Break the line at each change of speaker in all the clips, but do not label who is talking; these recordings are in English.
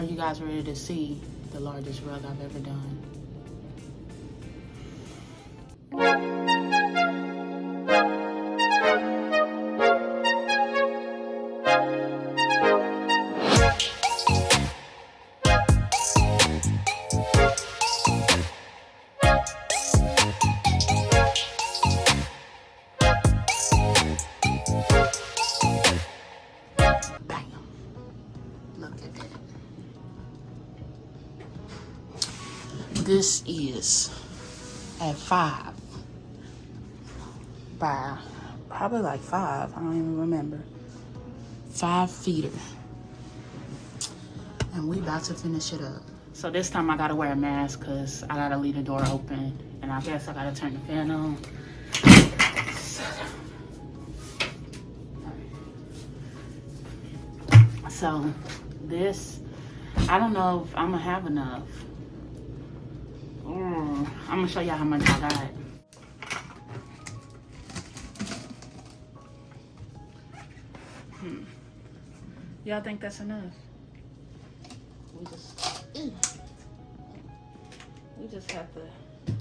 Are you guys ready to see the largest rug I've ever done? This is at 5 by probably like 5. I don't even remember. 5 feeder. And we about to finish it up. So this time I gotta wear a mask because I gotta leave the door open. And I guess I gotta turn the fan on. So this, I don't know if I'm gonna have enough. I'm gonna show y'all how much I got. Y'all think that's enough? We just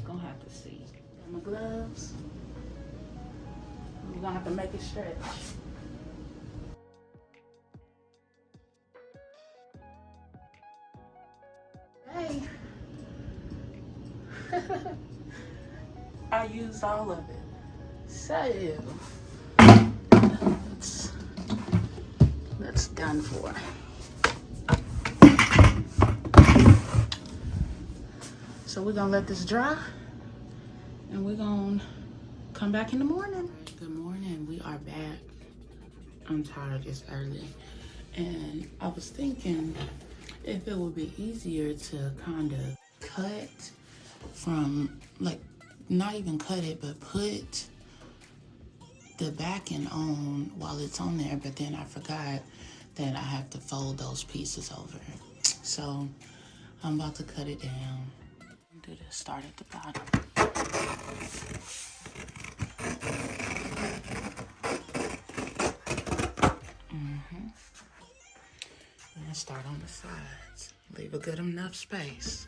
gonna have to see. Got my gloves. We're gonna have to make it stretch. Hey. I used all of it. So that's done for. So we're gonna let this dry and we're gonna come back in the morning. Good morning, we are back. I'm tired, it's early. And I was thinking if it would be easier to kind of cut from, like, not even cut it, but put the backing on while it's on there, but then I forgot that I have to fold those pieces over. So I'm about to cut it down. Do the start at the bottom. And start on the sides. Leave a good enough space.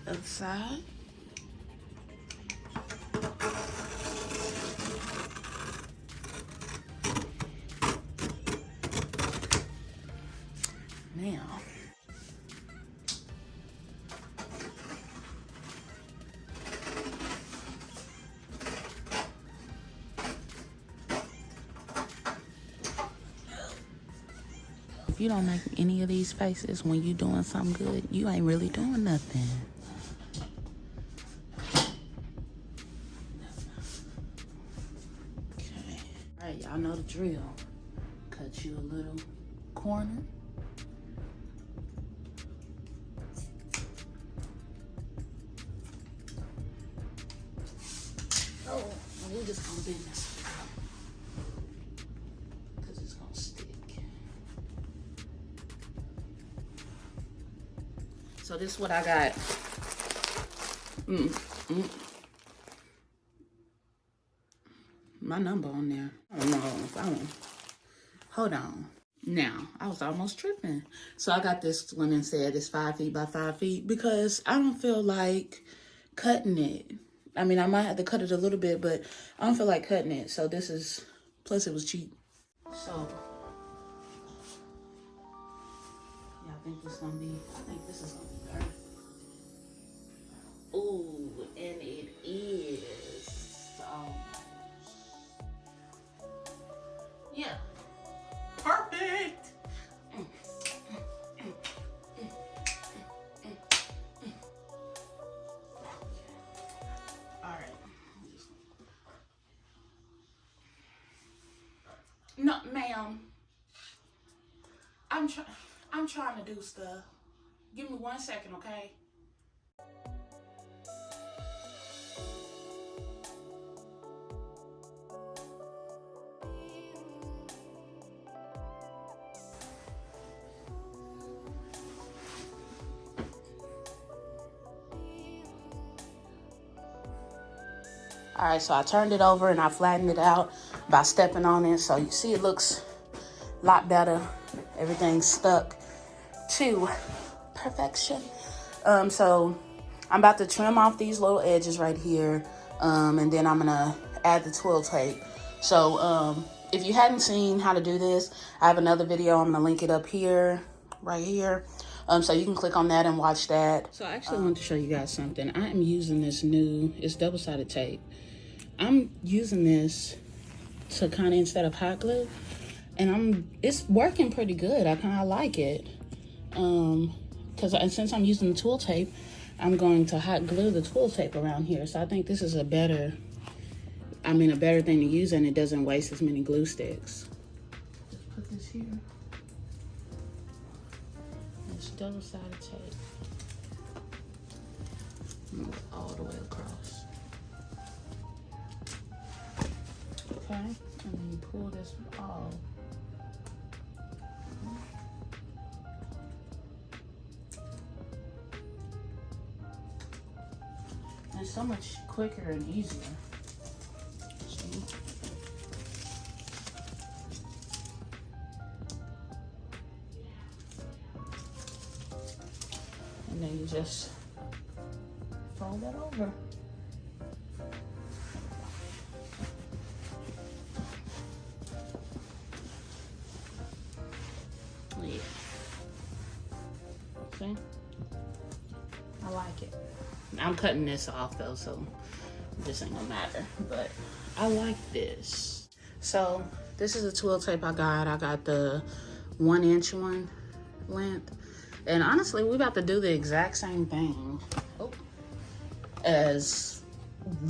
Other side. Now, if you don't make any of these faces when you doing something good, you ain't really doing nothing. Okay. All right, y'all know the drill. Cut you a little corner. Oh, we're just gonna bend this because it's gonna stick. So this is what I got. My number on there. I don't know if I don't. Hold on. Now, I was almost tripping. So I got this one and said it's 5 feet by 5 feet because I don't feel like cutting it. I mean, I might have to cut it a little bit, but I don't feel like cutting it. So this is, plus it was cheap. So, yeah, I think this is gonna be perfect. Ooh, and it is. Yeah, perfect. All right. No, ma'am. I'm trying to do stuff. Give me 1 second, okay? All right, so I turned it over and I flattened it out by stepping on it. So you see it looks a lot better. Everything's stuck to perfection. So I'm about to trim off these little edges right here. And then I'm gonna add the twill tape. So if you hadn't seen how to do this, I have another video. I'm gonna link it up here, right here. So you can click on that and watch that. So I actually want to show you guys something. I am using this new, it's double-sided tape. I'm using this to kind of, instead of hot glue, and it's working pretty good. I kind of like it. Since I'm using the twill tape, I'm going to hot glue the twill tape around here. So I think this is a better thing to use, and it doesn't waste as many glue sticks. Just put this here. It's double-sided tape. Move it all the way across. Okay, and then you pull this off. It's so much quicker and easier. See? And then you just fold that over. Yeah. See? I like it. I'm cutting this off though, so this ain't gonna matter, but I like this. So this is a twill tape I got. I got the 1-inch one length. And honestly, we're about to do the exact same thing as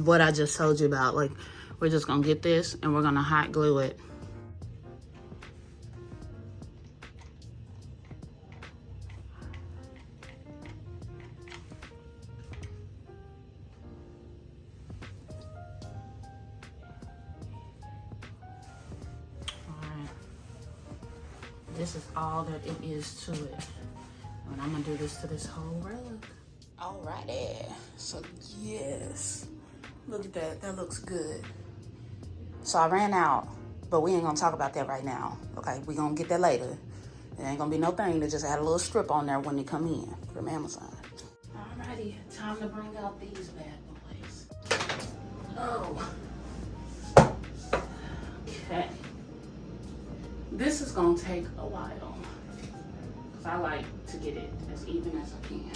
what I just told you about. Like, we're just gonna get this and we're gonna hot glue it. This is all that it is to it. And I'm gonna do this to this whole rug. Alrighty, so yes. Look at that, that looks good. So I ran out, but we ain't gonna talk about that right now. Okay, we gonna get that later. It ain't gonna be no thing to just add a little strip on there when they come in from Amazon. Alrighty, time to bring out these bad boys. Oh. Okay. This is gonna take a while, because I like to get it as even as I can.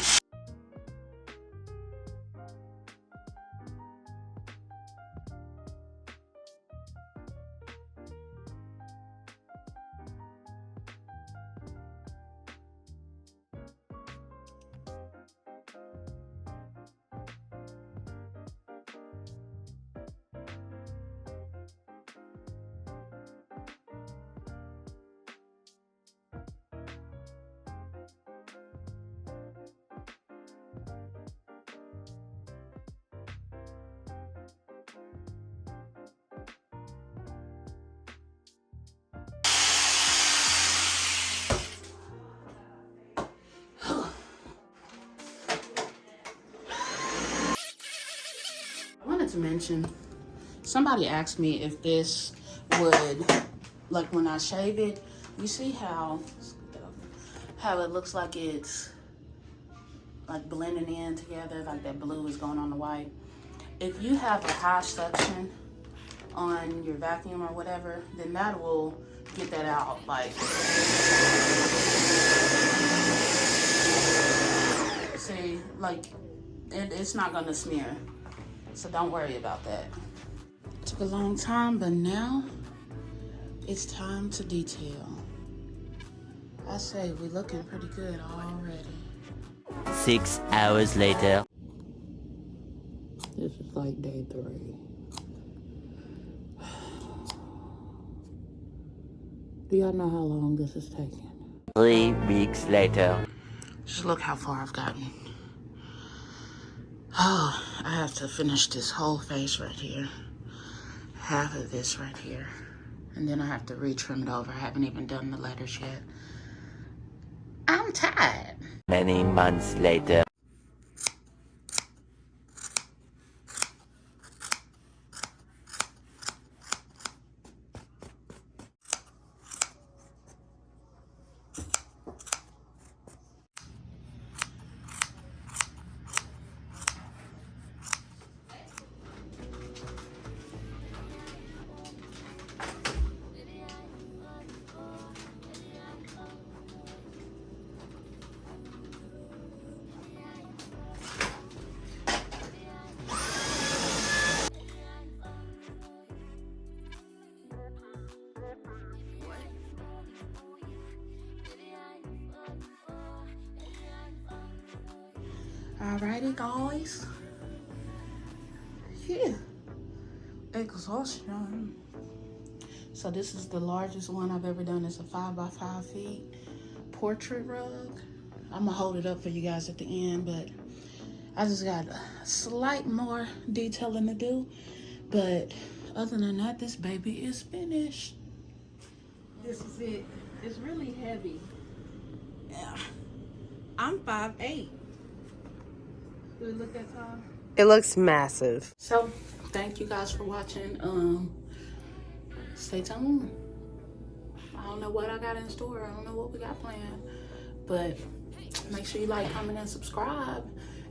To mention, somebody asked me if this would, like when I shave it, you see how it looks like it's like blending in together, like that blue is going on the white. If you have a high suction on your vacuum or whatever, then that will get that out. Like, see, like it's not gonna smear. So don't worry about that. Took a long time, but now it's time to detail. I say we're looking pretty good already.
6 hours later.
This is like day 3. Do y'all know how long this is taking?
3 weeks later.
Just look how far I've gotten. Oh, I have to finish this whole face right here. Half of this right here. And then I have to retrim it over. I haven't even done the letters yet. I'm tired.
Many months later.
Alrighty, guys. Yeah. Exhaustion. So this is the largest one I've ever done. It's a 5 by 5 feet portrait rug. I'm gonna hold it up for you guys at the end, but I just got a slight more detailing to do. But other than that, this baby is finished.
This is it. It's really heavy.
Yeah.
I'm 5'8". Do it look that tall?
It looks massive.
So thank you guys for watching. Stay tuned. I don't know what I got in store. I don't know what we got planned, but make sure you like, comment, and subscribe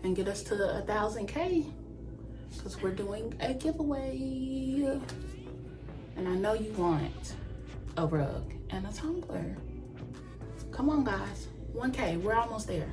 and get us to 1,000K, because we're doing a giveaway. And I know you want a rug and a tumbler. Come on, guys. 1K, we're almost there.